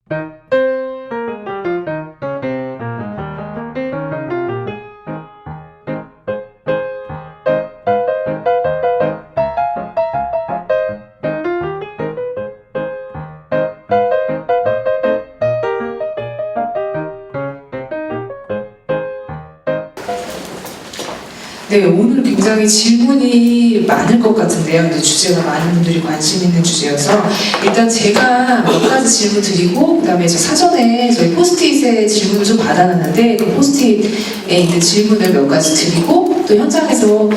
네, 오늘 굉장히 질문이 많을 것 같은데요. 근데 주제가 많은 분들이 관심 있는 주제여서 일단 제가 몇 가지 질문 드리고 그다음에 저 사전에 저희 포스트잇에 질문을 좀 받아놨는데 그 포스트잇에 있는 질문을 몇 가지 드리고 또 현장에서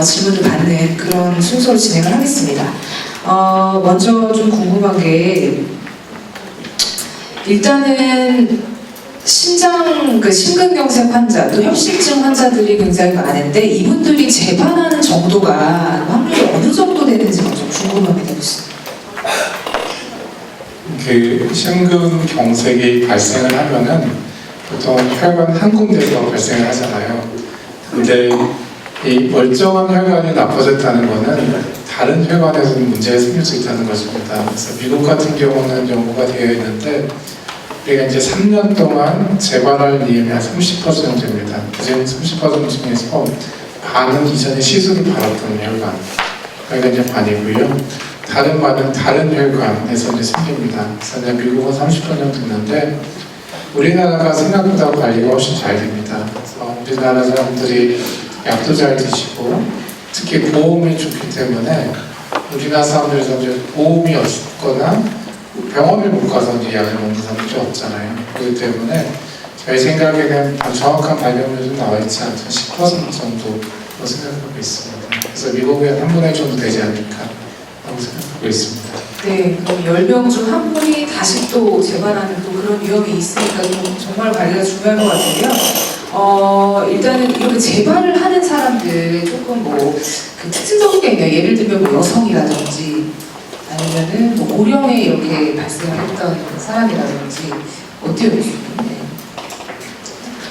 질문을 받는 그런 순서로 진행을 하겠습니다. 먼저 좀 궁금한 게 일단은 심근경색 환자, 또 협심증 환자들이 굉장히 많은데 이분들이 재발하는 정도가 확률이 어느 정도 되는지 좀 궁금합니다. 그 심근경색이 발생을 하면은 보통 혈관 한 군데서 발생을 하잖아요. 근데 이 멀쩡한 혈관이 나빠졌다는 거는 다른 혈관에서 문제가 생길 수 있다는 것입니다. 그래서 미국 같은 경우는 연구가 되어 있는데 우리가 이제 3년 동안 재발할 위험이 한 30% 정도입니다. 그중 30% 중에서 반은 이전에 시술을 받았던 혈관, 여기가 이제 반이고요. 다른 반은 다른 혈관에서 이제 생깁니다. 그래서 이제 미국은 30% 정도 됐는데 우리나라가 생각보다 관리가 훨씬 잘 됩니다. 그래서 우리나라 사람들이 약도 잘 드시고 특히 보험이 좋기 때문에 우리나라 사람들에서 이제 보험이 없거나 병원을 못 가서 이제 약을 먹는 사람들이 없잖아요. 그렇기 때문에 저희 생각에는 정확한 발병률이 좀 나와 있지 않죠. 10% 정도로 생각하고 있습니다. 그래서 미국에 한 분의 정도 되지 않을까 라고 생각하고 있습니다. 네, 그럼 10명 중 한 분이 다시 또 재발하는 또 그런 위험이 있으니까 좀 정말 관리가 중요할 것 같은데요. 일단은 이렇게 재발을 하는 사람들 조금 그 특징적인 게 있나요? 예를 들면 뭐 여성이라든지 아니면은 뭐 고령에 이렇게 발생했던 사람이라든지 어때요?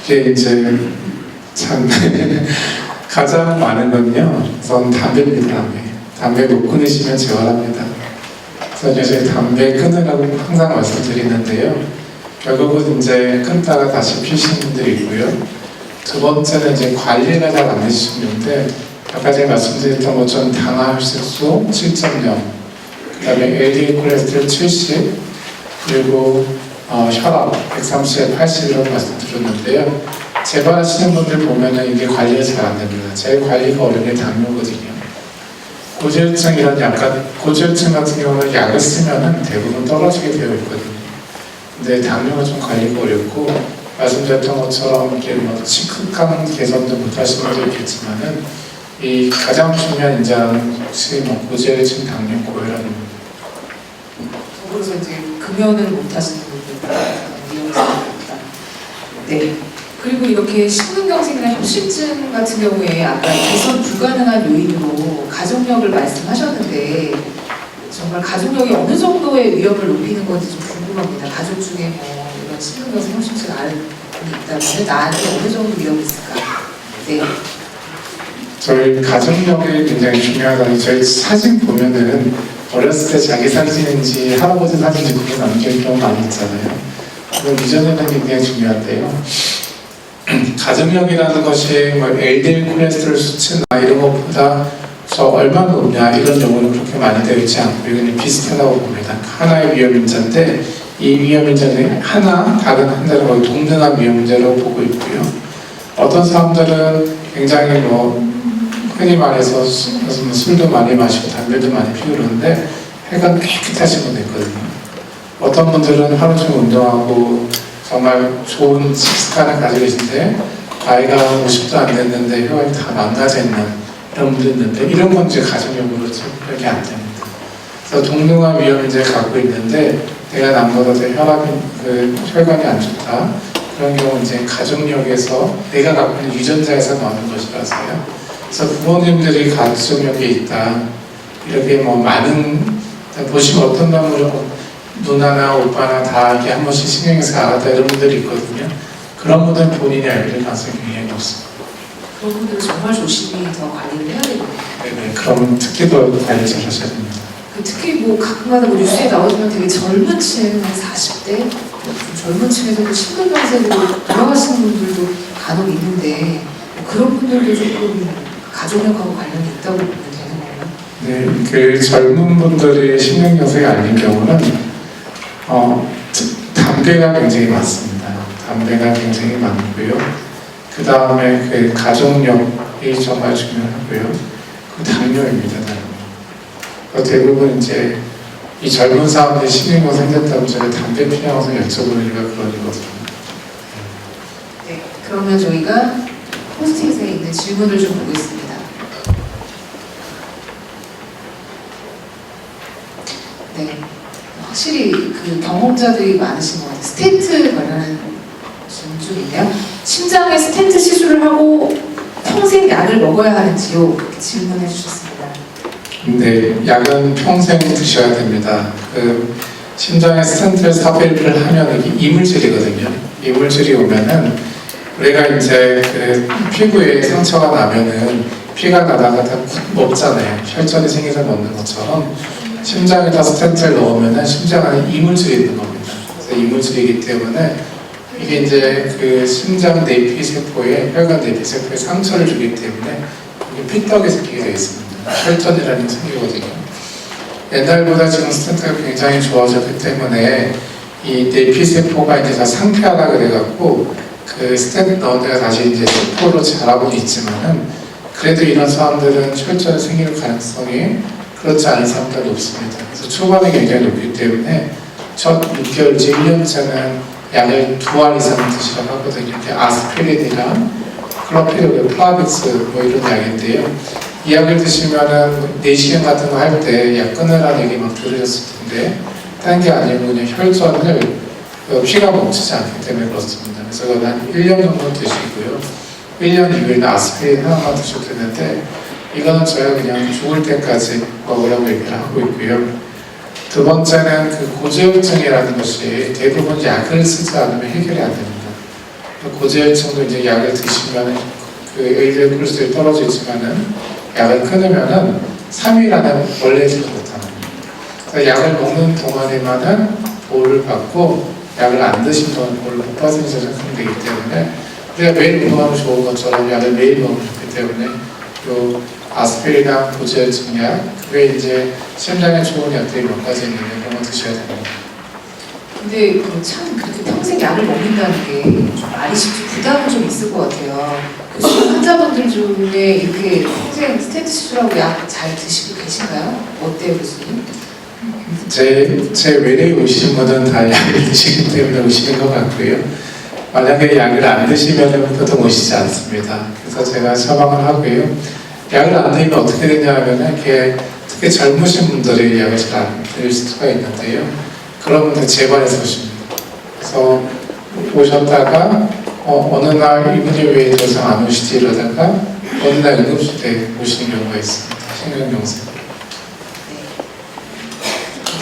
이게 이제 참 가장 많은 건요. 우선 담배입니다. 담배 못 끊으시면 재활합니다. 그래서 저희 담배 끊으라고 항상 말씀드리는데요. 결국은 이제 끊다가 다시 피우시는 분들이 있고요. 두 번째는 이제 관리가 잘 안 해주시는데 아까 제가 말씀드렸던 것처럼 당화혈색소 7.0 그 다음에 LDL 콜레스테롤 70 그리고 혈압 130에 80이라고 말씀드렸는데요. 재발하시는 분들 보면은 이게 관리가 잘 안 됩니다. 제일 관리가 어려운 게 당뇨거든요. 고지혈증 같은 경우는 약을 쓰면은 대부분 떨어지게 되어 있거든요. 근데 당뇨가 좀 관리가 어렵고 말씀드렸던 것처럼 이렇게 뭐 식습관 개선도 못하시는 분도 있겠지만은 이 가장 중요한 인자는 혹시 뭐 고지혈증, 당뇨, 고혈압입니다. 그래서 이제 금연을 못 하시는 분들 위험이 있습니다. 네. 그리고 이렇게 심근경색이나 협심증 같은 경우에 아까 개선 불가능한 요인으로 가족력을 말씀하셨는데 정말 가족력이 어느 정도의 위험을 높이는 건지 좀 궁금합니다. 가족 중에 뭐 이런 심근경색, 협심증 앓는 분이 있다면 나한테 어느 정도 위험이 있을까? 네. 저희 가족력이 굉장히 중요하다니 저희 사진 보면은 어렸을 때 자기 사진인지 할아버지 사진인지 그게 남겨있는 경우 많이 있잖아요. 그럼 이전에는 굉장히 중요한데요. 가족력이라는 것이 뭐 LDL 콜레스테롤 수치나 이런 것보다 저 얼마나 높냐 이런 용어는 그렇게 많이 되어 있지 않고 이건 비슷하다고 봅니다. 하나의 위험인자인데 이 위험인자는 다른 한자는 거의 동등한 위험인자라고 보고 있고요. 어떤 사람들은 굉장히 흔히 말해서 술도 많이 마시고 담배도 많이 피우는데 혈관 깨끗하신 분도 있거든요. 어떤 분들은 하루 종일 운동하고 정말 좋은 식습관을 가지고 계신데 나이가 50도 안 됐는데 혈관이 다 망가져 있는 이런 분도 있는데 이런 건 이제 가족력으로 체크하기 안 됩니다. 그래서 동등한 위험인자를 갖고 있는데 내가 남보다 혈관이 안 좋다. 그런 경우는 이제 가족력에서 내가 갖고 있는 유전자에서 나오는 것이라서요. 그래서 부모님들이 가족력에 있다. 이렇게 많은 보시면 어떤 누나나 오빠나 다 이렇게 한 번씩 신경에서 알았다 이런 분들이 있거든요. 그런 분들은 본인이 알게 될 가능성이 굉장히 높습니다. 그런 분들은 정말 조심히 더 관리를 해야 되겠네요. 네네. 그럼 특히 더 관리 잘 하셔야 됩니다. 특히 뭐 가끔가다 뭐 뉴스에 나오지만 되게 젊은 층, 한 40대 좀 젊은 층에서도 심근경색으로 돌아가시는 분들도 간혹 있는데 뭐 그런 분들도 조금 가족력하고 관련이 있다고 보면 되는 건가요? 네, 그 젊은 분들이 심근경색이 아닌 경우는 담배가 굉장히 많습니다. 담배가 굉장히 많고요. 그 다음에 그 가족력이 정말 중요하고요. 그 당뇨입니다. 당뇨. 대부분 이제 이 젊은 사람들이 심근경색 생겼다고 제가 담배 피우면서 여쭤보는 이유가 그런 이거든요. 네, 그러면 저희가 포스트잇에 있는 질문을 좀 보겠습니다. 네, 확실히 그 경험자들이 많으신 것 같아요. 스텐트 관련한 질문 좀 있네요. 심장에 스텐트 시술을 하고 평생 약을 먹어야 하는지요? 이렇게 질문해 주셨습니다. 네, 약은 평생 드셔야 됩니다. 그 심장에 스텐트를 삽입을 하면 이게 이물질이거든요. 이물질이 오면은 우리가 이제 그 피부에 상처가 나면은 피가 나다가 다 먹잖아요. 혈전이 생겨서 먹는 것처럼 심장에다 스텐트를 넣으면은 심장 안에 이물질이 있는 겁니다. 그래서 이물질이기 때문에 이게 이제 그 심장 내피 세포에 혈관 내피 세포에 상처를 주기 때문에 이게 피떡이 생기게 되어 있습니다. 혈전이라는 게 생기거든요. 옛날보다 지금 스텐트가 굉장히 좋아졌기 때문에 이 내피 세포가 이제 다 상쾌하다 그래갖고 그 스텐트 넣은 데가 다시 이제 세포로 자라고 있지만은 그래도 이런 사람들은 혈전이 생길 가능성이 그렇지 않은 사람들 높습니다. 그래서 초반에 굉장히 높기 때문에 첫 6개월째 1년째는 약을 2알 이상 드시라고 하거든요. 이렇게 아스피린이랑 클로피드, 플라빅스 뭐 이런 약인데요. 이 약을 드시면은 내시경 같은 거 할 때 약 끊으라는 얘기 막 들으셨을 텐데 딴 게 아니고 그냥 혈전을 피가 멈추지 않기 때문에 그렇습니다. 그래서 그건 한 1년 정도 드시고요. 1년 이후에는 아스피린 하나만 드셔도 되는데 이거는 저희가 그냥 죽을 때까지 먹으라고 얘기를 하고 있고요. 두 번째는 그 고지혈증이라는 것이 대부분 약을 쓰지 않으면 해결이 안 됩니다. 고지혈증도 이제 약을 드시면 그 LDL 콜레스테롤이 떨어지지만은 약을 끊으면은 3일 안에 원래 지도 못합니다. 그래서 약을 먹는 동안에만은 보호를 받고 약을 안 드신 동안 보호를 못 받은 것처럼 되기 때문에 우리가 매일 운동하면 좋은 것처럼 약을 매일 먹기 때문에 요 아스피린이나 고지혈증 약, 그게 이제 심장에 좋은 약들이 몇 가지 있는데 그런 거 드셔야 됩니다. 근데 그 참 그렇게 평생 약을 먹는다는 게 좀 말이 쉽지 부담은 좀 있을 것 같아요. 그 환자분들 중에 이렇게 평생 스텐트 시술하고 약 잘 드시고 계신가요? 어때요, 교수님? 제 외래에 오시는 분은 다 약을 드시기 때문에 오시는 것 같고요. 만약에 약을 안 드시면 보통 오시지 않습니다. 그래서 제가 처방을 하고요. 약을 안 드리면 어떻게 되냐 하면 이렇게 특히 젊으신 분들이 약을 잘 안 드릴 수가 있는데요. 그런 분들 재발해서 오십니다. 그래서 오셨다가 어느 날 이분이 왜 더 이상 안 오시지 이러다가 어느 날 응급실에 오시는 경우가 있습니다. 심근경색.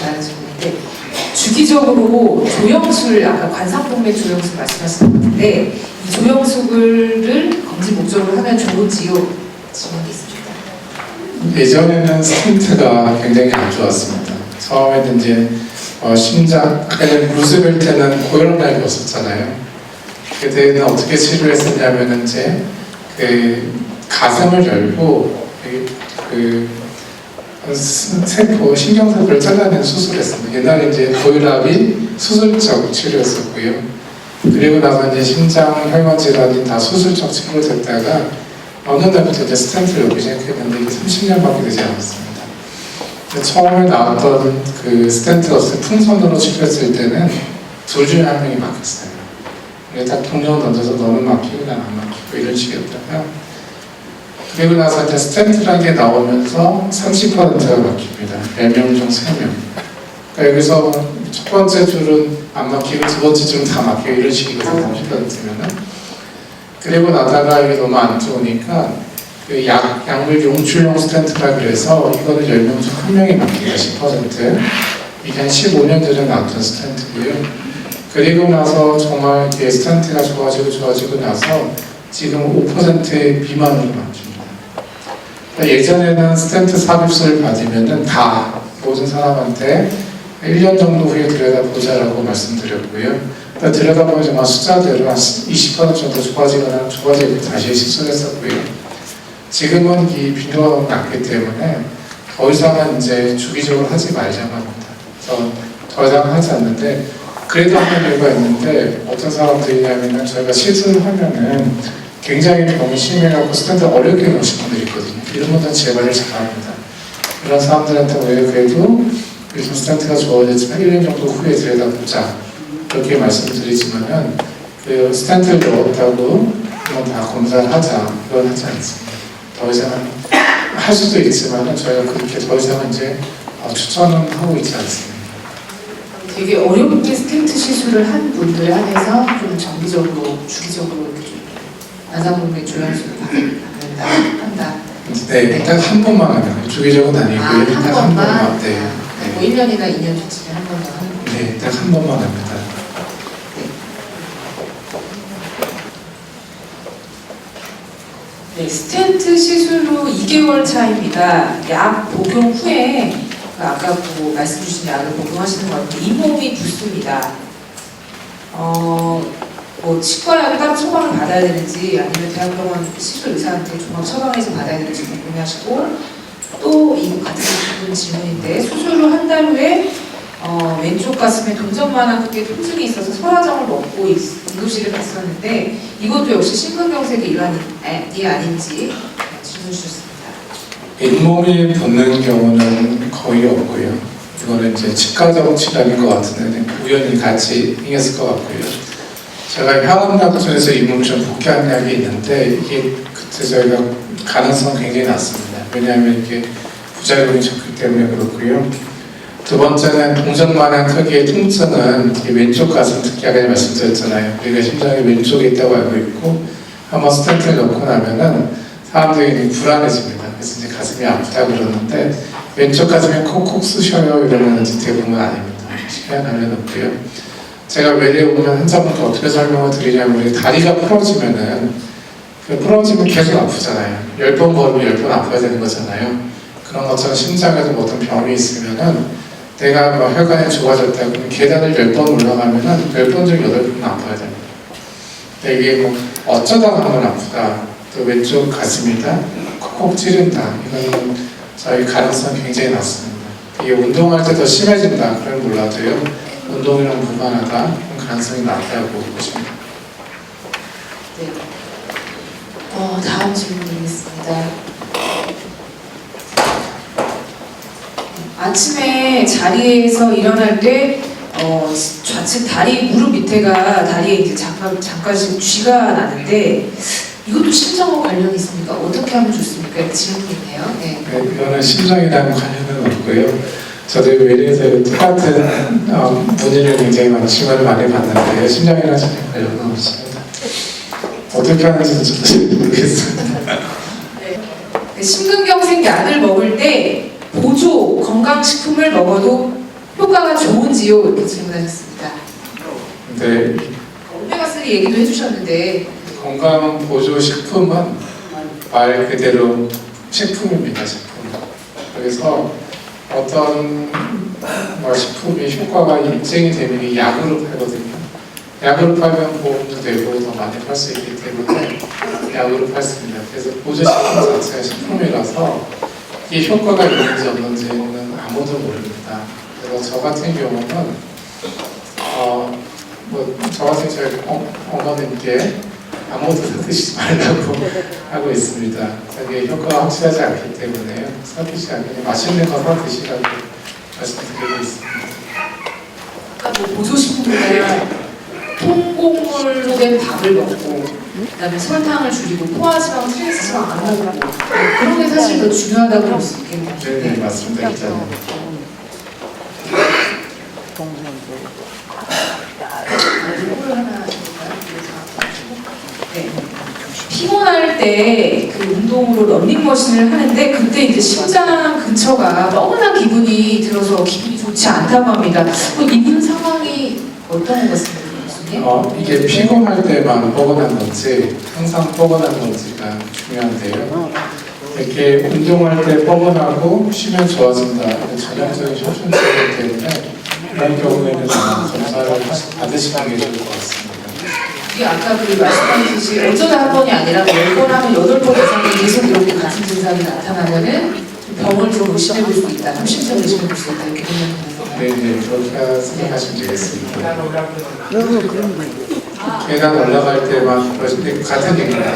다른 질문인데 주기적으로 조영술, 아까 관상동맥 조영술 말씀하신 것 같은데 이 조영술을 검진 목적으로 하면 좋은지요? 질문이 있습니다. 예전에는 스텐트가 굉장히 안 좋았습니다. 처음에는 이제 심장, 아까 루스벨트는 고혈압약이 없었잖아요. 그때는 어떻게 치료했었냐면 이제 그 가슴을 열고 그 세포, 신경세포를 잘라내는 수술을 했습니다. 옛날에 이제 고혈압이 수술적 치료였었고요. 그리고 나서 이제 심장 혈관 질환이 다 수술적 치료됐다가 어느 날부터 이제 스텐트를 넣기 시작했는데 이게 30년밖에 되지 않았습니다. 처음에 나왔던 그 스텐트가 풍선으로 치료했을 때는 둘 중에 한 명이 막혔어요. 딱 통영 던져서 너는 막히고 난 안 막히고 이런 식이었다가 그리고 나서 이제 스텐트라는 게 나오면서 30%가 막힙니다. 4명 중 3명. 그러니까 여기서 첫 번째 줄은 안 막히고 두 번째 줄은 다 막히고 이런 식이거든요. 30%면은. 그리고 나다가 이게 너무 안 좋으니까 그 약물 용출용 스텐트라 그래서 이거는 10명 중 1명이 막힙니다. 10%. 이게 한 15년 전에 나왔던 스텐트고요. 그리고 나서 정말 이게 스텐트가 좋아지고 나서 지금 5% 미만으로 바뀝니다. 예전에는 스텐트 삽입술을 받으면은 다 모든 사람한테 1년 정도 후에 들여다보자라고 말씀드렸고요. 들여다보면 정말 숫자대로 한 20% 정도 좋아지거나 좋아지고 다시 실수했었고요. 지금은 이 빈도가 낮기 때문에 더 이상은 이제 주기적으로 하지 말자고 합니다. 그래서 더 이상 하지 않는데 그래도 하는 이유가 있는데 어떤 사람들이냐면은 저희가 실수를 하면은 굉장히 병이 심해갖고 스탠드 어렵게 놓으신 분들이 있거든요. 이런 분들은 재발을 잘합니다. 그런 사람들한테 왜 그래도 요즘 스탠트가 좋아졌지만 1년 정도 후에 들여다보자 그렇게 말씀드리지만은 그 스탠트를 넣었다고 한번 다 검사를 하자 이건 하지 않습니다. 더 이상은 할 수도 있지만은 저희가 그렇게 더 이상은 이제 추천은 하고 있지 않습니다. 되게 어렵게 스텐트 시술을 한 분들에 한해서 좀 정기적으로, 주기적으로 이렇게 좀 난상봉변 조혈술을 한다. 네, 딱 한 번만 하면 주기적은 아니고요. 한 번만? 네. 뭐 1년이나 2년 주치에 한 번 더 하는 거예요? 네, 딱 한 번만 합니다. 네, 스텐트 시술 후 2개월 차입니다. 약 복용 후에 아까 뭐 말씀 주신 약을 복용하시는 것 같은데 잇몸이 붓습니다. 뭐 치과약을 따로 처방을 받아야 되는지 아니면 대학병원 시술 의사한테 종합 처방해서 받아야 되는지 궁금해하시고 또 이 같은 질문인데 수술 후 한 달 후에 왼쪽 가슴에 동전만한 크기의 통증이 있어서 설화정을 먹고 응급실에 갔었는데 이것도 역시 심근경색의 일환이 아닌지 질문 주셨습니다. 잇몸이 붓는 경우는 거의 없고요. 이거는 이제 치과적 질환인 것 같은데 우연히 같이 생겼을 것 같고요. 제가 혈압약품에서 잇몸 좀 복귀한 약이 있는데 이게 그때 저희가 가능성 굉장히 낮습니다. 왜냐하면 이게 부작용이 적기 때문에 그렇고요. 두 번째는 동전만한 크기의 통증은 왼쪽 가슴 특히 아까 말씀드렸잖아요. 우리가 심장이 왼쪽에 있다고 알고 있고 한번 스텐트를 넣고 나면은 사람들이 불안해집니다. 그래서 이제 가슴이 아프다 그러는데 왼쪽 가슴에 콕콕 쑤셔요 이러면 대부분 아닙니다. 시간 알려놓고요. 제가 외래에 오면 환자분께 어떻게 설명을 드리냐면 우리 다리가 부러지면은 부러지면 계속 아프잖아요. 10번 걸으면 10번 아파야 되는 거잖아요. 그런 것처럼 심장에도 뭐 어떤 병이 있으면은 내가 뭐 혈관이 좋아졌다 그러면 계단을 10번 올라가면은 10번 중 8번 아파야 됩니다. 근데 이게 뭐 어쩌다 하면 아프다. 또 왼쪽 가슴이다. 콕콕 찌른다. 이거는 저희 가능성 굉장히 낮습니다. 이게 운동할 때 더 심해진다. 그런 몰라도요. 운동이랑 무관하다. 그런 가능성이 낮다고 보십니다. 네. 다음 질문드리겠습니다. 아침에 자리에서 일어날 때 좌측 다리 무릎 밑에가 다리에 이제 잠깐씩 쥐가 나는데 이것도 심장과 관련이 있습니까? 어떻게 하면 좋습니까? 질문이 있네요. 네. 네, 이거는 심장이랑 관련은 없고요. 저도 외래에서 똑같은 문의를 굉장히 많은 질문을 많이 받는데요. 심장이랑 전혀 관련은 없습니다. 어떻게 하는지는 저도 모르겠습니다. 네. 심근경색 약을 먹을 때 보조 건강식품을 먹어도 효과가 좋은지요? 이렇게 질문하셨습니다. 네. 오메가3 얘기도 해주셨는데 건강 보조 식품은 말 그대로 식품입니다. 식품. 그래서 어떤 식품이 효과가 입증이 되면 이 약으로 팔거든요. 약으로 팔면 보험도 되고 더 많이 팔 수 있기 때문에 약으로 팔습니다. 그래서 보조 식품 자체가 식품이라서 이게 효과가 있는지 없는지는 아무도 모릅니다. 그래서 저 같은 경우는 저 같은 저희 어머님께 아무것도 드시지 말라고 하고 있습니다. 그게 효과가 확실하지 않기 때문에요. 사드시지 않게 맛있는 거 사 드시라고 말씀드리고 있습니다. 아까 뭐 보조식품이나 통곡물로 된 밥을 먹고 그다음에 설탕을 줄이고 포화지방, 트랜스지방 안 먹고 그런 게 사실 더 중요하다고 볼 수 있겠네요. 네, 맞습니다. 기자님. 이거를 하나 네. 피곤할 때 그 운동으로 런닝머신을 하는데 그때 이제 심장 근처가 뻐근한 기분이 들어서 기분이 좋지 않다고 합니다. 이분 상황이 어떤 것 같습니까? 이게 피곤할 때만 뻐근한 건지 항상 뻐근한 건지가 중요한데요. 이렇게 운동할 때 뻐근하고 쉬면 좋아진다. 전형적인 협심증이기 때문에 이런 경우에는 검사를 받으시는 게 좋을 것 같습니다. 이게 아까 그 말씀하셨듯이 어쩌다 한 번이 아니라 10번 하면 8번 이상은 계속 이렇게 같은 증상이 나타나면은 병을 좀 의심해 볼 수 있다. 협심증을 의심해 볼 수 있다. 이렇게 생각합니다. 네, 그렇게 생각하시면 되겠습니다. 계단 올라갈 때만 그러실 때 같은 얘기입니다.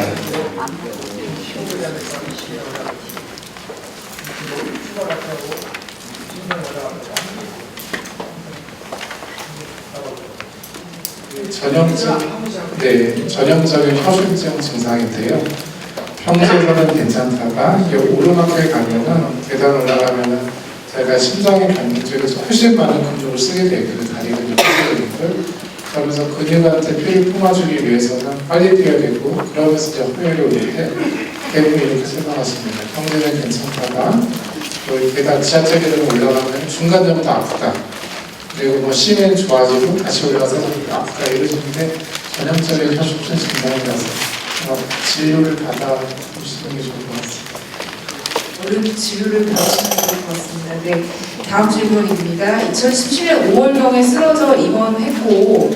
전형적인 협심증 증상인데요. 평소에는 괜찮다가 이게 오르막에 가면은 계단 올라가면은 제가 심장의 변동 쪽에서 훨씬 많은 근육을 쓰게 되거든요. 다리 근육, 근육을. 그러면서 근육한테 피를 품어주기 위해서는 빨리 뛰어야 되고 그러면서 이제 호혈이 올 때 대부분 이렇게 생각하십니다. 평소에는 괜찮다가 또 계단 지하철 계단 올라가면 중간 정도 아프다. 그리고 뭐 쉬면 좋아지고 다시 올라가서 아프다 이러시는데 전형적인 협심증 증상이라서 진료를 받아보시는 게 좋을 것 같습니다. 얼른 진료를 받으시면 좋을 것 같습니다. 네, 다음 질문입니다. 2017년 5월경에 쓰러져 입원했고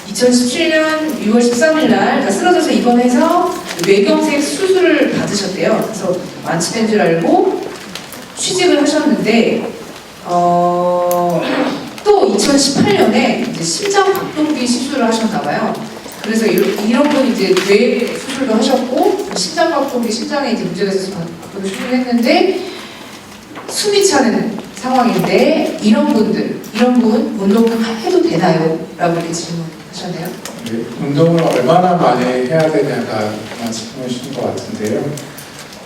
2017년 6월 13일 날 그러니까 쓰러져서 입원해서 뇌경색 수술을 받으셨대요. 그래서 완치된 줄 알고 취직을 하셨는데 또 2018년에 이제 심장 박동기 시술을 하셨나봐요. 그래서 이런 분 이제 뇌 수술도 하셨고 심장 박동기 심장에 이제 문제가 있어서 박동기 수술을 했는데 숨이 차는 상황인데 이런 분 운동 해도 되나요? 라고 이렇게 질문하셨네요. 네, 운동을 얼마나 많이 해야 되냐가 말씀해 주신 것 같은데요.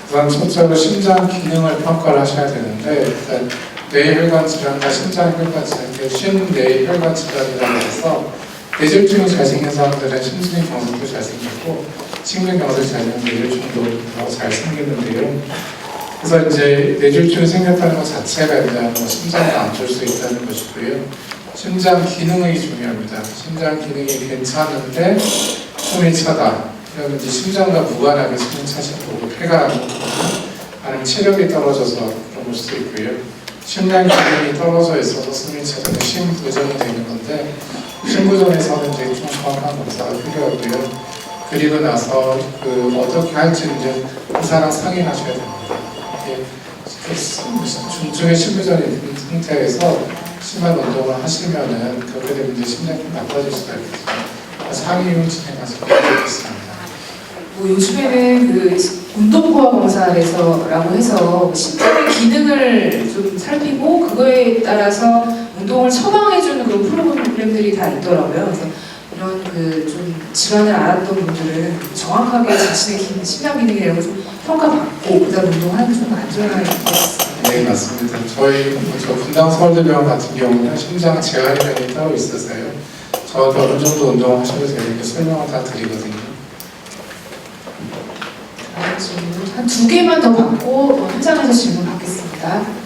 우선 첫째로 심장 기능을 평가를 하셔야 되는데 일단 뇌혈관 질환과 심장혈관 질환, 쉬운 뇌혈관 질환이라고 해서 뇌졸중이 잘생긴 사람들은 심근의 경색도 잘생기고 심근 경색이 잘생기면 뇌졸중도 더 잘생기는데요. 그래서 이제 뇌졸중이 생겼다는 것 자체가 일단 심장이 안 좋을 수 있다는 것이고요. 심장 기능이 중요합니다. 심장 기능이 괜찮은데 숨이 차다. 그러면 이제 심장과 무관하게 숨이 차실 거고 폐가 안 좋거나 아니면 체력이 떨어져서 그런 걸 수도 있고요. 심장 기능이 떨어져 있어서 숨이 차면 심부전이 되는 건데 심부전에서는 이제 좀 정확한 검사가 필요하고요. 그리고 나서 어떻게 할지 이제 의사랑 상의하셔야 됩니다. 중증의 심부전이 있는 상태에서 심한 운동을 하시면은 그렇게 되면 이제 심장이 나빠질 수가 있거든요. 상의 후 진행하시면 되겠습니다. 뭐 요즘에는 운동부하 검사라고 해서 심장의 기능을 좀 살피고 그거에 따라서 운동을 처방해주는 그런 프로그램들이 다 있더라고요. 그래서 이런 좀 질환을 앓았던 분들은 정확하게 자신의 심장 기능이나 이런 걸 좀 평가받고 그다음 운동하는 게 좀 안전할 것 같습니다. 네, 맞습니다. 저 분당 서울대병원 같은 경우는 심장 재활이라는 게 따로 있어서요. 저한테 어느 정도 운동을 하셔도 되는데 설명을 다 드리거든요. 질문 한 2개만 더 받고 현장에서 질문 받겠습니다.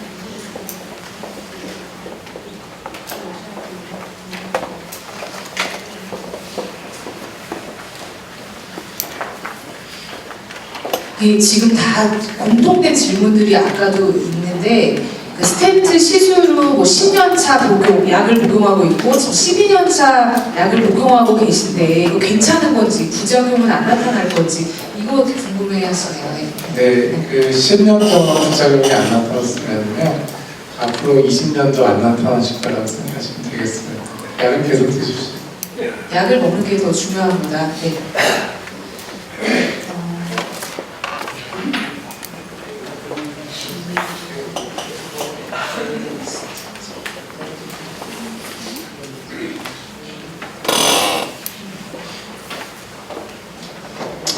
지금 다 공통된 질문들이 아까도 있는데 스텐트 시술 후 10년차 복용, 약을 복용하고 있고 지금 12년차 약을 복용하고 계신데 이거 괜찮은 건지 부작용은 안 나타날 건지 이거 궁금해 하시네요. 네, 10년 동안 부작용이 안 나타났으면요 앞으로 20년도 안 나타나실 거라고 생각하시면 되겠습니다. 약을 계속 드십시오. 약을 먹는 게 더 중요합니다. 네.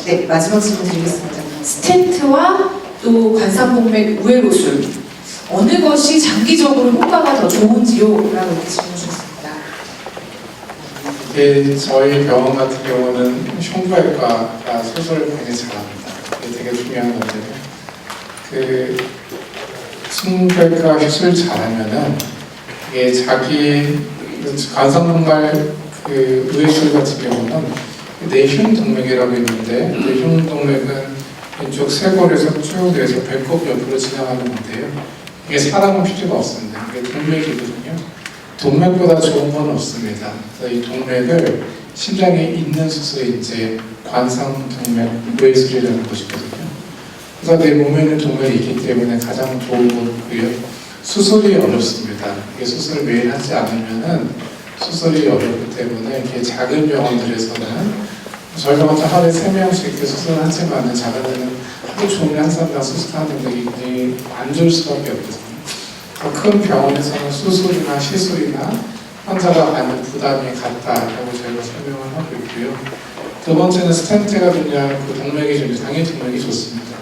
네, 마지막 질문 드리겠습니다. 스텐트와 또 관상동맥 우회로술 어느 것이 장기적으로 효과가 더 좋은지요? 라고 이렇게 질문 주셨습니다. 저희 병원 같은 경우는 흉부외과가 수술을 굉장히 잘합니다. 이게 되게 중요한 건데요. 흉부외과 수술 잘하면은 이게 자기 관상동맥 우회술 같은 경우는 내흉동맥이라고 있는데 내흉동맥은 왼쪽 쇄골에서 쭉 내서 배꼽 옆으로 지나가는 건데요. 이게 사람은 필요가 없습니다. 이게 동맥이거든요. 동맥보다 좋은 건 없습니다. 그래서 이 동맥을 심장에 있는 수술이 이제 관상동맥 외술이라는 것이거든요. 그래서 내 몸에 있는 동맥이 있기 때문에 가장 좋은 거고요. 수술이 어렵습니다. 이게 수술을 매일 하지 않으면은 수술이 어렵기 때문에 이렇게 작은 병원들에서는 저희가 먼저 하루에 3명씩 이렇게 수술을 하지만 작은 데는 하루 종일 한 사람당 수술하는데 굉장히 안 좋을 수밖에 없거든요. 큰 병원에서는 수술이나 시술이나 환자가 받는 부담이 같다라고 저희가 설명을 하고 있고요. 두 번째는 스텐트가 중요한 그 동맥이 좀 당연히 동맥이 좋습니다.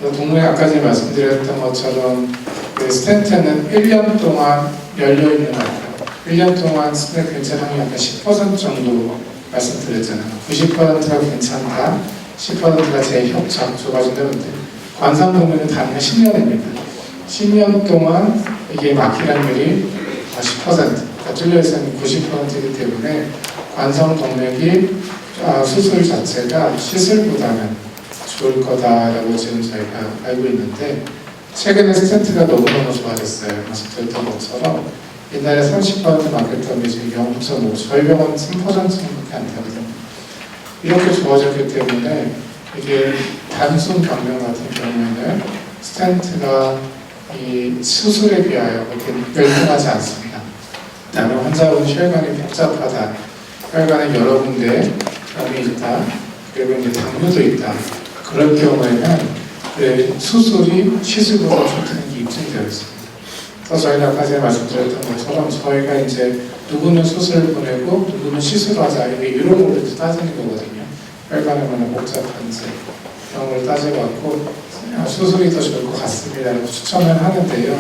동맥 아까 전에 말씀드렸던 것처럼 그 스텐트는 1년 동안 열려있는 거예요. 1년 동안 스텐트 괜찮으면 약간 10% 정도 말씀드렸잖아요. 90%가 괜찮다, 10%가 제일 협착 좁아진다는데 관상동맥은 단위가 10년입니다. 10년 동안 이게 막힐 확률이 10%, 그러니까 뚫려있으면 90%이기 때문에 관상동맥이 수술 자체가 시술보다는 좋을 거다라고 지금 저희가 알고 있는데 최근에 스텐트가 너무너무 좋아졌어요. 말씀드렸던 것처럼 옛날에 30% 막혔던 게 지금 0.5, 저희 병원 3%밖에 안 되거든요. 이렇게 좋아졌기 때문에 이게 단순 병명 같은 경우에는 스텐트가 이 수술에 비하여 그렇게 열등하지 않습니다. 그다음에 환자분 혈관이 복잡하다, 혈관에 여러 군데 병이 있다, 그리고 이제 당뇨도 있다. 그럴 경우에는 수술이 시술보다 좋다는 게 입증되어 있습니다. 그래서 저희가 아까 전에 말씀드렸던 것처럼 저희가 이제 누구는 수술을 보내고 누구는 시술하자 이런 거를 따지는 거거든요. 혈관에 얼마나 복잡한지 병을 따져갖고 수술이 더 좋을 것 같습니다. 추천을 하는데요.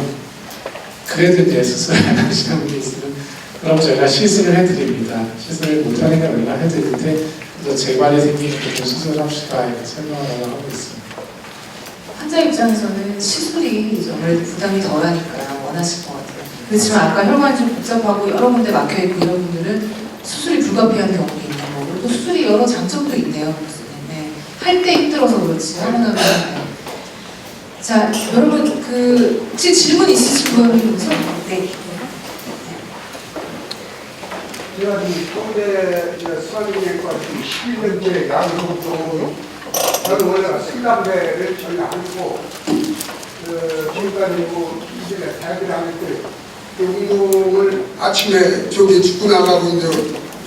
그래도 이제 수술을 안 하시는 분이 있으면 그럼 저희가 시술을 해드립니다. 시술을 못하는 게 아니라 해드리는데 또 재발이 생기는 게 수술합시다 이렇게 설명을 하고 있습니다. 환자 입장에서는 시술이 아무래도 부담이 덜하니까 원하실 것 같아요. 그렇지만 아까 혈관이 좀 복잡하고 여러 군데 막혀있고 이런 분들은 수술이 불가피한 경우도 있는 거고 또 수술이 여러 장점도 있네요. 네. 할 때 힘들어서 그렇지 하면 자, 여러분 혹시 질문 있으신 분 있으세요? 네. 제가 서울대 수학인과 11년째 양성적으로 저는 원래 승담배를 전혀 안 하고 지금까지 이제 대학을 안 했고 운동을 아침에 저기 죽고 나가고 이제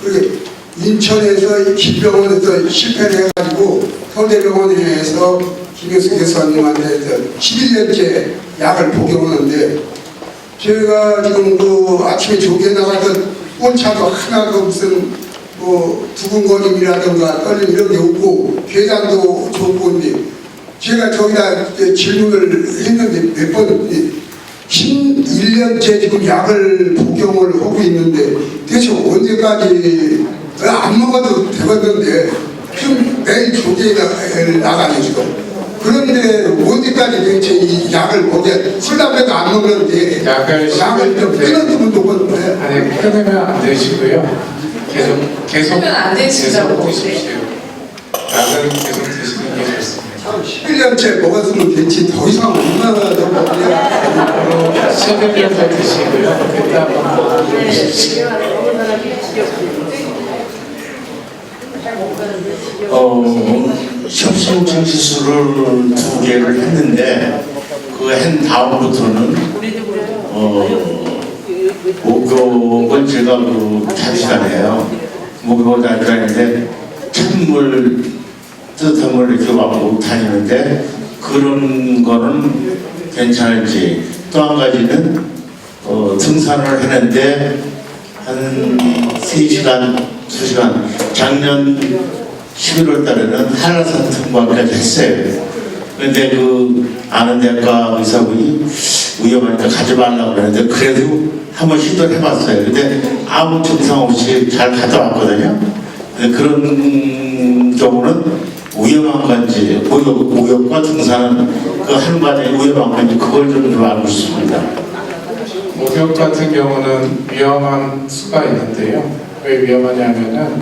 그 인천에서 기병원에서 실패를 해가지고 서울대병원에서 김효수 교수님한테 11년째 약을 복용하는데 제가 지금 그 아침에 조기에 나가서 꼴차도 하나가 무슨 뭐 두근거림이라든가 떨림 이런 게 없고 궤장도 좋고 이제 제가 저기다 질문을 했는데 몇 번 11년째 지금 약을 복용을 하고 있는데 대체 언제까지 안 먹어도 되겠는데 지금 매일 조기에 나가요 지금. 그런데 언제까지 대체 이 약을 먹게 술 담배도 안 먹는데 약을 좀 끊어주면 좋겠는데 아니 끊으면 안 되시고요. 계속 끊으면 안 되시라고. 드십시오. 약을 계속 드시는 게 좋습니다. 11년째 먹었으면 됐지 더 이상 얼마나 더 먹냐. 11년째 드시고요. 그때 한번 먹어보십시오. 협심증 시술을 2개를 했는데 그 한 다음부터는 목욕을 제가 자주시간 해요. 목욕을 자주 다니는데 찬물 뜨뜻한 물 이렇게 막 다니는데 그런 거는 괜찮은지 또 한 가지는 등산을 했는데 한 3시간, 2시간 작년 11월 달에는 한라산 등반까지 했어요. 그런데 그 아는 대학과 의사분이 위험하니까 가지 말라고 그러는데 그래도 한번 시도를 해봤어요. 근데 아무 증상 없이 잘 갔다 왔거든요. 근데 그런 경우는 위험한 건지 목욕과 등산은 그 하는 과정이 위험한 건지 그걸 좀 알고 싶습니다. 목욕 같은 경우는 위험한 수가 있는데요. 왜 위험하냐면은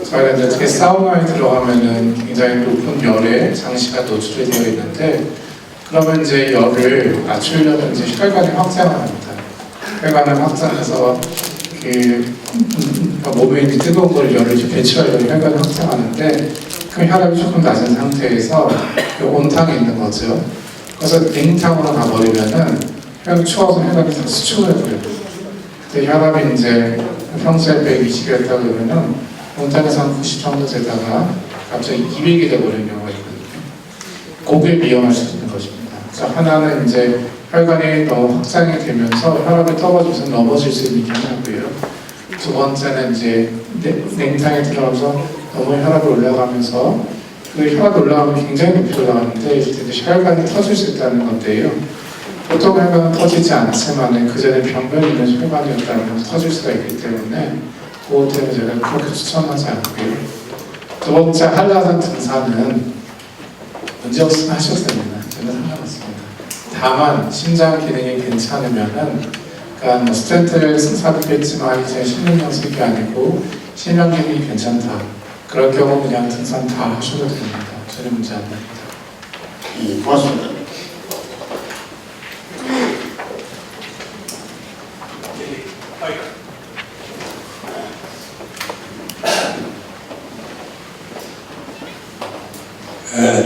저희가 이제 특히 사우나에 들어가면은 굉장히 높은 열에 장시간 노출이 되어 있는데 그러면 이제 열을 낮추려면 이제 혈관이 확장을 합니다. 혈관을 확장해서 몸에 있는 뜨거운 걸 열을 배출하려고 혈관을 확장하는데 그 혈압이 조금 낮은 상태에서 온탕에 있는 거죠. 그래서 냉탕으로 가버리면은 추워서 혈압이 다 수축을 해버려요. 그때 혈압이 이제 평소에 120이었다 그러면은 온탕에서 한 90 정도 되다가 갑자기 200이 돼버리는 경우가 있거든요. 그게 위험할 수 있는 것입니다. 그래서 하나는 이제 혈관이 너무 확장이 되면서 혈압이 떨어져서 넘어질 수 있는 게 하나고요. 두 번째는 이제 냉탕에 들어가서 너무 혈압이 올라가면서 그 혈압이 올라가면 굉장히 높이 올라가는데 이제 혈관이 터질 수 있다는 건데요. 보통 혈관은 터지지 않지만 그 전에 병변이 있는 혈관이었다면 터질 수가 있기 때문에 그것 때문에 제가 그렇게 추천하지 않고요. 두 번째 한라산 등산은 문제 없으면 하셔도 됩니다. 저는 상관없습니다. 다만 심장 기능이 괜찮으면은 그러니까 뭐 스텐트를 삽입했지만 이제 심근경색이 아니고 심장 기능이 괜찮다. 그럴 경우 그냥 등산 다 하셔도 됩니다. 전혀 문제 안 됩니다. 고맙습니다.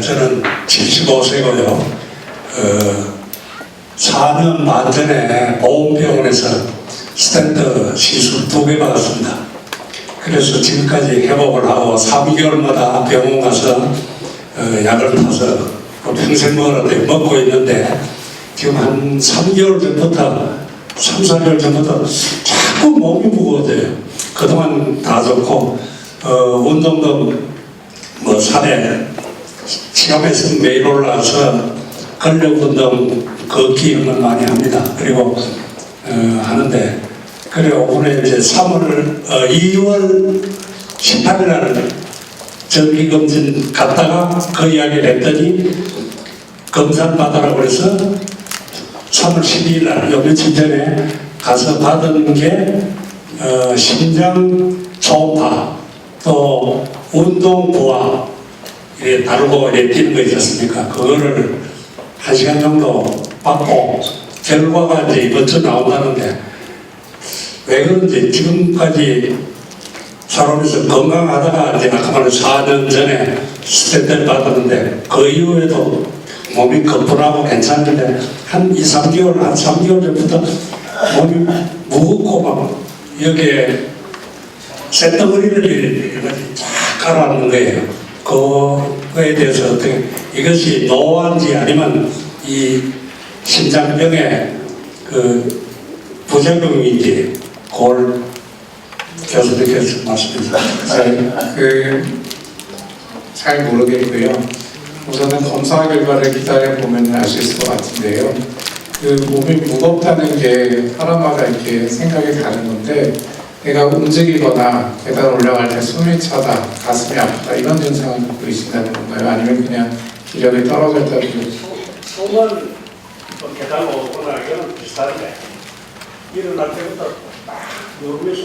저는 75세고요. 4년 반 전에 보험병원에서 스탠드 시술 2개 받았습니다. 그래서 지금까지 회복을 하고 3개월마다 병원 가서 약을 타서 평생 먹고 있는데 지금 한 3개월 전부터 3, 4개월 전부터 자꾸 몸이 무거워져요. 그동안 다 좋고 운동도 뭐 산에 시험에서 매일 올라와서 근력 운동, 걷기 이런 걸 많이 합니다. 그리고 하는데 그래 오늘 이제 2월 18일 날 정기검진 갔다가 그 이야기를 했더니 검사를 받으라고 그래서 3월 12일 날 요 며칠 전에 가서 받은 게 심장 초음파 또 운동 부하 이게 다르고 이렇게 뛰는 거 있었습니까? 그거를 1시간 정도 받고 결과가 이제 이번 주 나온다는데 왜 그런지 지금까지 사람에서 건강하다가 이제 아까 말한 4년 전에 스탠드를 받았는데 그 이후에도 몸이 거풀하고 괜찮은데 한 2, 3개월, 한 3개월 전부터 몸이 무겁고 막 여기에 쇳덩어리를 이렇게 쫙 깔아앉는 거예요. 그거에 대해서 어떻게 이것이 노화인지 아니면 이 심장병의 그 부작용인지 그걸 교수님께서 말씀해 주세요. 잘 모르겠고요. 우선은 검사 결과를 기다려 보면 알 수 있을 것 같은데요. 그 몸이 무겁다는 게 사람마다 이렇게 생각이 다른 건데 내가 움직이거나 계단 올라갈 때 숨이 차다, 가슴이 아프다 이런 증상을 갖고 계신다는 건가요? 아니면 그냥 기력이 떨어졌다는 처음은 계단 올라가기는 비슷한데 일어날 때부터 딱 누르면서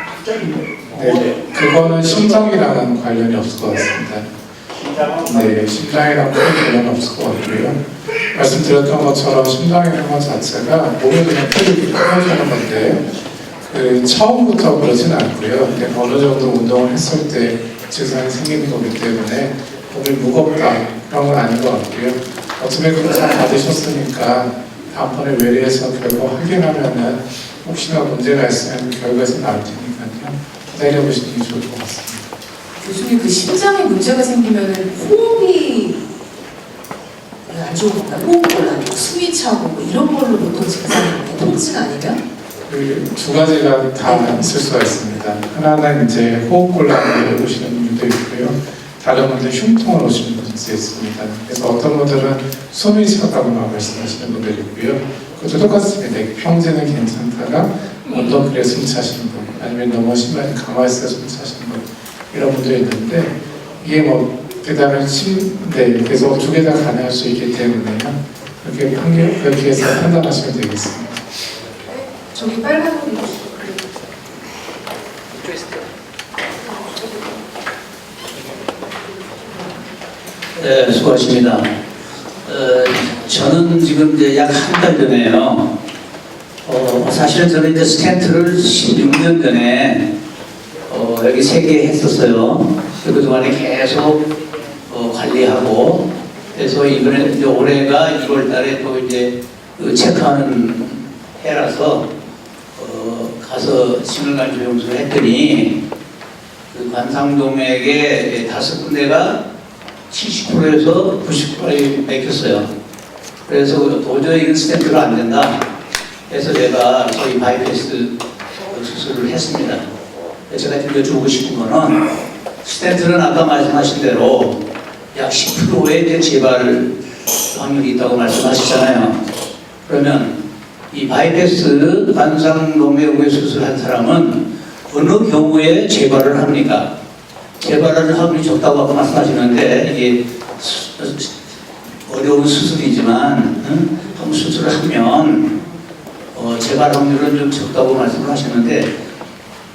갑자기 네, 그거는 심장이랑은 관련이 없을 것 같습니다. 네, 심장이랑 큰 관련이 없을 것 같고요. 말씀드렸던 것처럼 심장이라는 것 자체가 몸에 그냥 혈이 끊어지는 건데 처음부터 그러진 않고요. 근데 어느 정도 운동을 했을 때 증상이 생기는 거기 때문에 몸이 무겁다 그런 건 아닌 것 같고요. 어차피 검사 받으셨으니까 다음번에 외래에서 결과 확인하면은 혹시나 문제가 있으면 결과에서 나올 테니까요. 기다려보시는 게 좋을 것 같습니다. 교수님 그 심장에 문제가 생기면 호흡이 안 좋은 건가요? 호흡곤란, 숨이 차고 뭐 이런 걸로 보통 증상이 있는데 통증 아니면? 그 두 가지가 다 있을 수가 있습니다. 하나는 이제 호흡곤란을 오시는 분들도 있고요. 다른 분들 흉통을 오시는 분들도 있습니다. 그래서 어떤 분들은 숨이 차다고만 말씀하시는 분들이 있고요. 그것도 똑같습니다. 평소에는 괜찮다가 어떤 그래 숨 차시는 분, 아니면 너무 심하게 가만히 있어 숨 차시는 분 이런 분들이 있는데 이게 뭐 그다음에 그래서 두 개 다 가능할 수 있기 때문에요. 그렇게 해서 판단하시면 되겠습니다. 저기 빨간 거 네, 수고하십니다. 저는 지금 이제 약 한 달 전에요. 사실은 저는 이제 스탠트를 16년 전에 여기 3개 했었어요. 그동안에 계속 관리하고, 그래서 이번에 이제 올해가 2월 달에 또 이제 체크하는 해라서 가서 심혈관 조영술을 했더니 그 관상동맥의 5군데가 70%에서 90%에 맥혔어요. 그래서 도저히 이건 스탠트로 안 된다. 그래서 제가 저희 바이패스 수술을 했습니다. 제가 들려주고 싶은 거는 스탠트는 아까 말씀하신 대로 약 10%의 이제 재발 확률이 있다고 말씀하시잖아요. 그러면 이 바이패스 관상동맥 수술한 사람은 어느 경우에 재발을 합니까? 재발을 확률이 적다고 아까 말씀하시는데 이게 어려운 수술이지만 한번 수술을 하면 재발 확률은 좀 적다고 말씀을 하시는데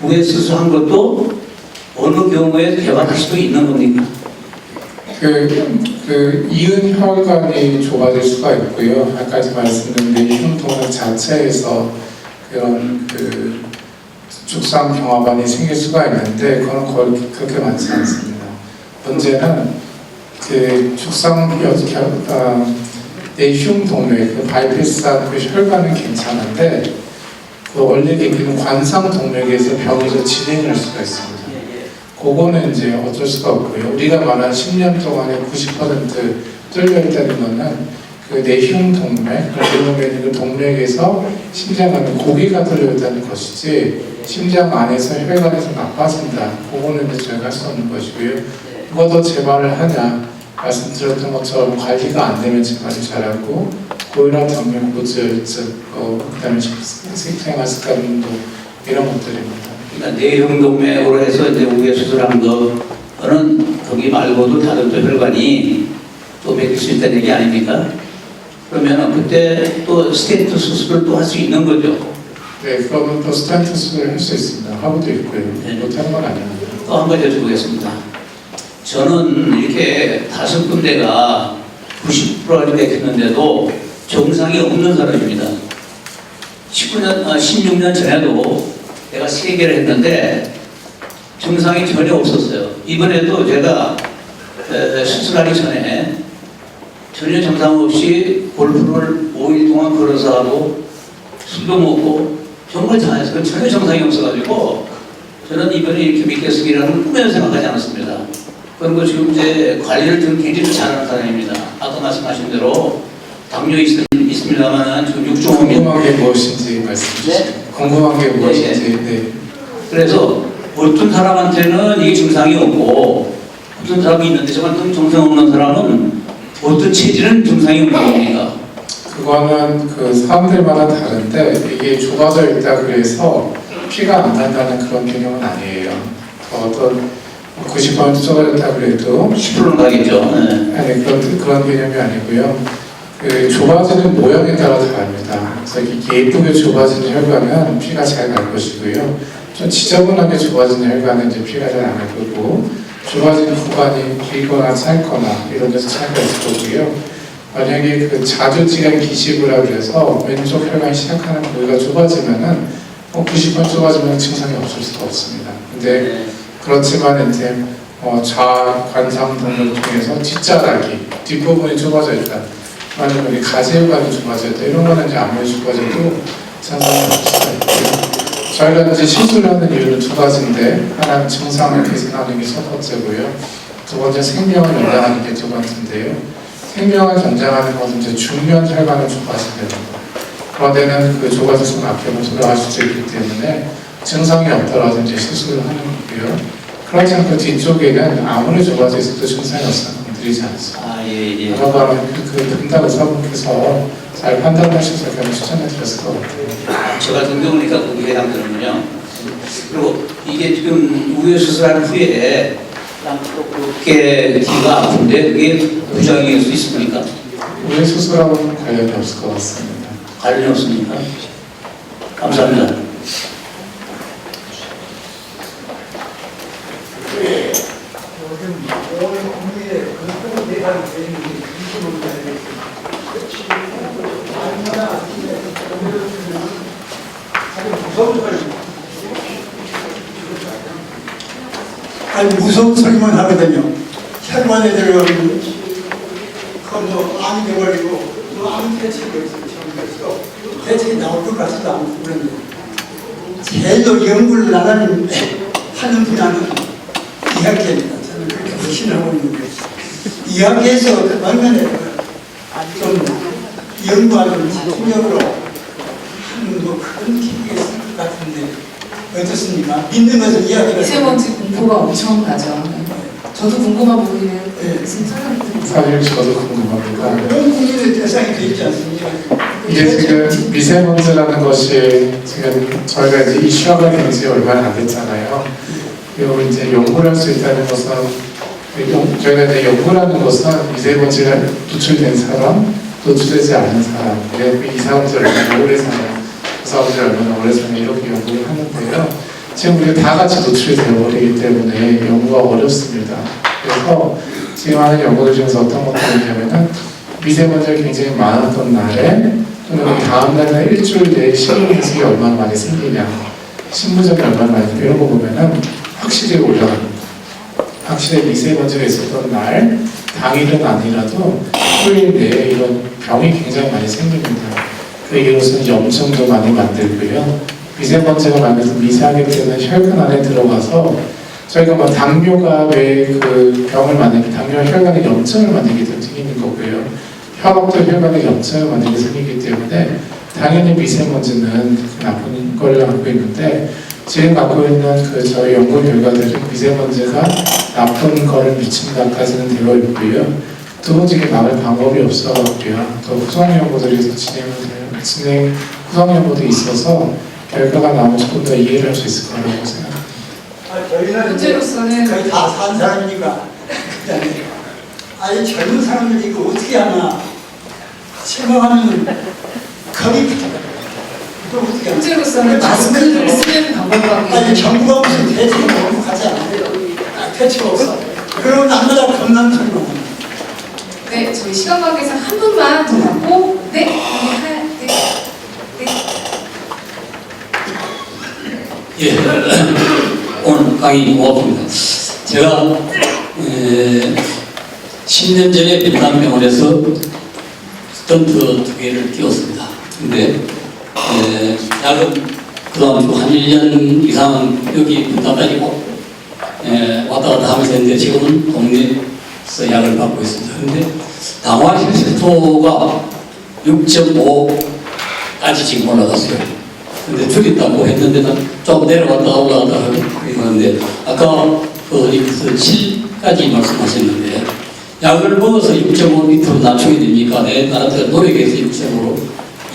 무게 수술한 것도 어느 경우에 개발할 수도 있는 겁니까? 이은 혈관이 좁아질 수가 있고요. 아까 말씀드린 내흉동맥 자체에서 그런 죽상 경화반이 생길 수가 있는데 그건 거의 그렇게 많지 않습니다. 문제는 죽상 내흉동맥, 바이패스한 혈관은 괜찮은데 원래 생기는 관상동맥에서 병이 좀 진행할 수가 있습니다. 그거는 이제 어쩔 수가 없고요. 우리가 말한 10년 동안에 90% 뚫려있다는 거는 그 내흉동맥, 내몸에 있는 그 동맥에서 심장 안에 고기가 뚫려있다는 것이지 심장 안에서 혈관에서 나빠진다. 그거는 이제 저희가 할 수 없는 것이고요. 누가 더 재발을 하냐? 말씀드렸던 것처럼 관리가 안 되면 재발이 잘하고 고혈압, 당뇨, 고지혈증, 그다음에 생활 습관 운동 이런 것들입니다. 그러니까 내흉동맥으로 해서 이제 우회 수술한 거는 거기 말고도 다른 또 혈관이 또 맥힐 수 있다는 얘기 아닙니까? 그러면 그때 또 스텐트 수술을 또 할 수 있는 거죠? 네, 그러면 또 스텐트 수술을 할 수 있습니다. 하고도 있고요. 네. 못하는 건 아닙니다. 또 한 가지 여쭤보겠습니다. 저는 이렇게 5군데가 90%가 맥혔는데도 정상이 없는 사람입니다. 16년 전에도 내가 3개를 했는데 증상이 전혀 없었어요. 이번에도 제가 수술하기 전에 전혀 증상 없이 골프를 5일 동안 걸어서 하고 술도 먹고 정말 잘했어요. 전혀 증상이 없어가지고 저는 이번에 이렇게 믿겠습니다는 꿈에도 생각하지 않았습니다. 그리고 지금 이제 관리를 좀 굉장히 잘하는 사람입니다. 아까 말씀하신 대로 당뇨 있습니다만 지금 6.5mm. 궁금한 게 무엇인지 말씀해 주시죠. 네? 궁금한 게 무엇인지. 네. 그래서 어떤 사람한테는 이게 증상이 없고 어떤 사람이 있는데 정말 증상 없는 사람은 어떤 체질은 증상이 없는 겁니까? 그거는 그 사람들마다 다른데 이게 좁아져 있다 그래서 피가 안 난다는 그런 개념은 아니에요. 어떤 90% 좁아졌다 그래도 10%는 가겠죠. 네. 아니 그런 개념이 아니고요. 그 좁아지는 모양에 따라 다릅니다. 그래서 이게 예쁘게 좁아지는 혈관은 피가 잘 갈 것이고요. 좀 지저분하게 좁아지는 혈관은 이제 피가 잘 안 갈 거고, 좁아지는 구간이 길거나 짧거나 이런 데서 차이가 있을 거고요. 만약에 그 자주지간 기시부라 그래서 왼쪽 혈관이 시작하는 부위가 좁아지면은 90번 좁아지면 증상이 없을 수가 없습니다. 근데 그렇지만 이제 좌관상동맥 중에서 뒷자락이 뒷부분이 좁아져 있다. 만약 여기 가지혈관이 좁아져 있다. 이런 거는 이제 아무리 좁아져도 증상이 없을 수가 있고요. 저희가 이제 시술하는 이유는 2가지인데 하나는 증상을 개선하는 게 첫 번째고요. 두 번째 생명을 연장하는 게 두 번째인데요. 생명을 연장하는 것은 이제 중면 혈관을 좁아지는 거. 그런 데는 그 좁아져서 앞에는 돌아갈 수도 있기 때문에 증상이 없더라도 이제 시술을 하는 거고요. 그렇지 않고 뒤쪽에는 아무리 좁아져 있어도 증상이 없으면 건드리지 않습니다. 아, 예. 그러면 그 담당 의사분께서 잘 판단하셔서 그냥 추천해 드렸을 것 같아요. 저 같은 경우니까 그게 해당되는군요. 그리고 이게 지금 우회 수술한 후에 어깨 뒤가 아픈데 그게 부작용일 수 있습니까? 우회 수술하고는 관련이 없을 것 같습니다. 관련이 없습니까? 감사합니다. 요즘 5월 9일에 아니 무서운 소리만 하거든요. 혈관에 들어가면 그뭐 암이 돼버리고 아무 대책이 없어요. 처음부터 대책이 나올 것 같지도 않고 그런데 제일로 연구를 나가는 하는 분야는 이학계입니다. 저는 그렇게 확신하고 있는데 이학계에서 얼마나 좀 연구하는 집중적으로 하는 뭐 그런 기회가 있을 것 같은데 어떻습니까? 믿는 것은 이야기가 미세먼지 공포가 엄청 나죠. 저도 궁금한 부분이는 무슨 생각이 드는지. 사실 저도 궁금합니다. 온 국민의 대상이 되어 있지 않습니까? 이게 지금 미세먼지라는 것이 지금 저희가 이제 이슈화가 된 지 얼마 안 됐잖아요. 그리고 이제 연구를 할 수 있다는 것은 저희가 이제 연구라는 것은 미세먼지가 노출된 사람, 노출되지 않은 사람, 이 사람들 얼마나 오래 사냐, 그 사람들 얼마나 오래 사냐 이렇게 연구를 하는데요. 지금 우리가 다 같이 노출이 되어버리기 때문에 연구가 어렵습니다. 그래서 지금 하는 연구들 중에서 어떤 것들이 있냐면은 미세먼지가 굉장히 많았던 날에 또는 다음 날이나 일주일 내에 신호인식이 얼마나 많이 생기냐, 신부전이 얼마나 많이 생기냐 이런 거 보면은 확실히 올라갑니다. 확실히 미세먼지가 있었던 날 당일은 아니라도 토요일 내에 이런 병이 굉장히 많이 생깁니다. 그 이유로서는 염증도 많이 만들고요. 미세먼지가 만들어서 미세하게 되는 혈관 안에 들어가서 저희가 뭐 당뇨가 왜 그 병을 만들기, 당뇨가 혈관에 염증을 만들게 되는 생기는 거고요. 혈압도 혈관에 염증을 만들게 생기기 때문에 당연히 미세먼지는 나쁜 걸 갖고 있는데 지금 갖고 있는 그 저희 연구 결과들은 미세먼지가 나쁜 거를 미친다까지는 되어 있고요. 두 번째 막을 방법이 없어갖고요. 또 후속 연구들이 후속 연구도 있어서 결과가 나오면 조금 더 이해를 할 수 있을 거라고 생각합니다. 저희는 문제로서는 거의 다 산 사람이니까 아니 젊은 사람들이 이거 어떻게 하나 생각하면 겁이 붙어요. 이거 어떻게 하나 문제로서는 마스크를 쓰는 방법밖에 아니 정부가 무슨 대책을 너무 가지 않아요. 대책 없어. 그러면 남자가 겁나는 소리만 합니다. 네, 저희 시간 관계상 한 분만 더 받고 네. 예, 오늘 강의 고맙습니다. 제가 10년 전에 분당병원에서 스턴트 2개를 띄웠습니다. 근데 약은 그동안 한 1년 이상 여기 분당까지 왔다 갔다 하면서 했는데 지금은 동네에서 약을 받고 있습니다. 근데 당화 혈색소가 6.5까지 지금 올라갔어요. 근데 줄였다고 했는데는 좀 내려갔다가 올라갔다가 하는데 아까 어디서 7까지 말씀하셨는데 약을 먹어서 6.5 밑으로 낮추게 됩니까? 내 나라가 노력해서 6.5로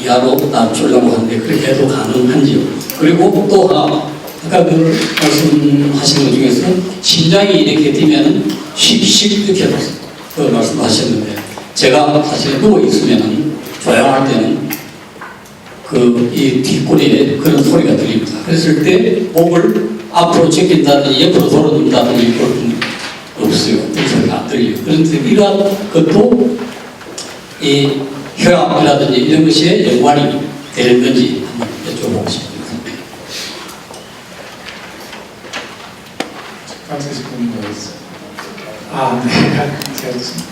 이하로 낮추려고 하는데 그렇게 해도 가능한지요? 그리고 또 하나 아까 그 말씀하신 것 중에서 심장이 이렇게 뛰면은 씩씩 이렇게 말씀하셨는데 제가 사실 누워 있으면은 조용할 때는 이 뒷골에 그런 소리가 들립니다. 그랬을 때 목을 앞으로 제낀다든지 옆으로 돌아둔다든지 그런 없어요. 그 소리가 안 들려요. 그런데 이러한 것도 이 혈압이라든지 이런 것에 연관이 되는 건지 한번 여쭤보고 싶습니다.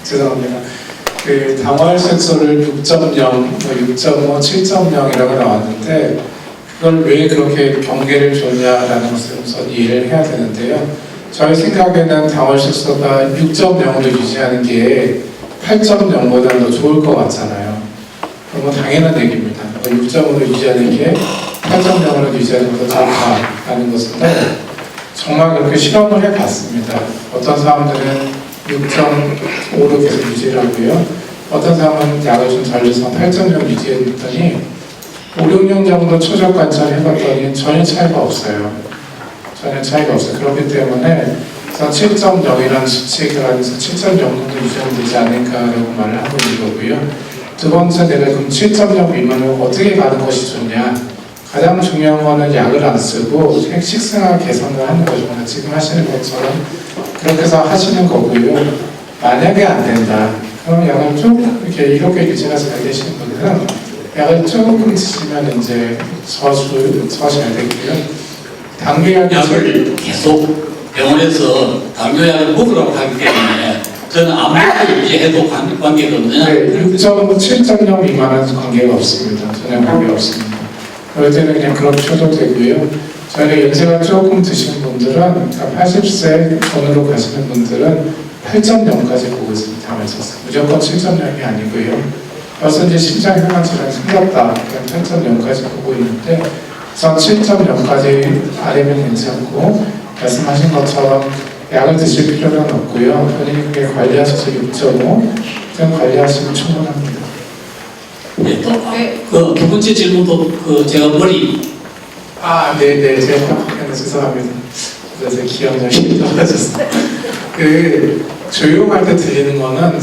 죄송합니다. 그 당화혈색소를 6.0, 6.5, 7.0이라고 나왔는데 그걸 왜 그렇게 경계를 줬냐라는 것을 우선 이해를 해야 되는데요. 저희 생각에는 당화혈색소가 6.0으로 유지하는 게 8.0보다 더 좋을 것 같잖아요. 그건 당연한 얘기입니다. 6.5로 유지하는 게 8.0으로 유지하는 것보다 좋다라는 것인데 정말 그렇게 실험을 해봤습니다. 어떤 사람들은 6.5로 계속 유지를 하고요. 어떤 사람은 약을 좀 달려서 8.0 유지했더니 5, 6년 정도 초적 관찰을 해봤더니 전혀 차이가 없어요. 전혀 차이가 없어요. 그렇기 때문에 7.0이라는 수치가 아니서 7.0 정도 유지하면 되지 않을까라고 말을 하고 있는 거고요. 두 번째, 내가 그럼 7.0 미만으로 어떻게 가는 것이 좋냐? 가장 중요한 거는 약을 안 쓰고 식생활 개선을 하는 것입니다. 지금 하시는 것처럼 그렇게 해서 하시는 거고요. 만약에 안 된다. 그럼 약을 좀 이렇게 유지가 잘 되시는 분들은 약을 조금 드시면 이제 잘 되고요. 당뇨약을 약을 계속 병원에서 당뇨약을 먹으라고 하기 때문에 저는 아무것도 유지해도 관계가 없느냐? 네, 6.5, 7.0 미만은 관계가 없습니다. 전혀 관계 없습니다. 그럴 때는 그냥 그렇게 쳐도 되고요. 저희가 연세가 조금 드신 분들은 80세 전후로 가시는 분들은 8.0까지 보고 있습니다. 당하셨어요. 무조건 7.0이 아니고요. 벌써 이제 심장 혈관 질환이 생겼다. 그럼 8.0까지 보고 있는데 우선 7.0까지 아래면 괜찮고 말씀하신 것처럼 약을 드실 필요는 없고요. 본인이 그게 관리하셔서 6.5 그냥 관리하시면 충분합니다. 예, 또, 두 번째 질문도 제가 머리. 네네. 제가 죄송합니다. 그래서 기억력이 떨어졌어요. 조용할 때 들리는 거는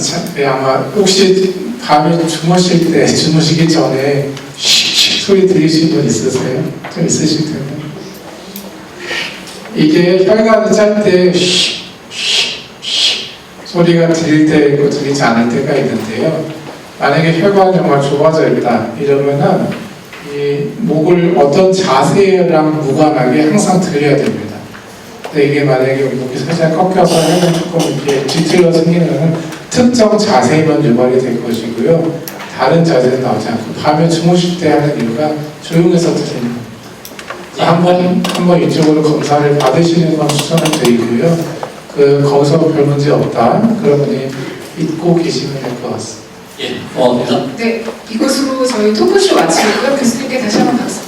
아마 혹시 밤에 주무시기 전에 쉬쉬 소리 들리신 분 있으세요? 좀 있으실 텐데. 이게 혈관이 짤 때 소리가 들릴 때 있고 들리지 않을 때가 있는데요. 만약에 혈관이 정말 좁아져 있다 이러면은 이 목을 어떤 자세랑 무관하게 항상 들려야 됩니다. 근데 이게 만약에 목이 살짝 꺾여서 혈관이 조금 이렇게 뒤틀려 생기는 특정 자세만 유발이 될 것이고요. 다른 자세는 나오지 않고 밤에 주무실 때 하는 이유가 조용해서 들리는 겁니다. 한번 이쪽으로 검사를 받으시는 건 추천을 드리고요. 거기서 별 문제 없다. 그러면 잊고 계시면 될 것 같습니다. 예, 고맙습니다. 네, 이것으로 저희 토크쇼 마치고요. 교수님께 다시 한번 박수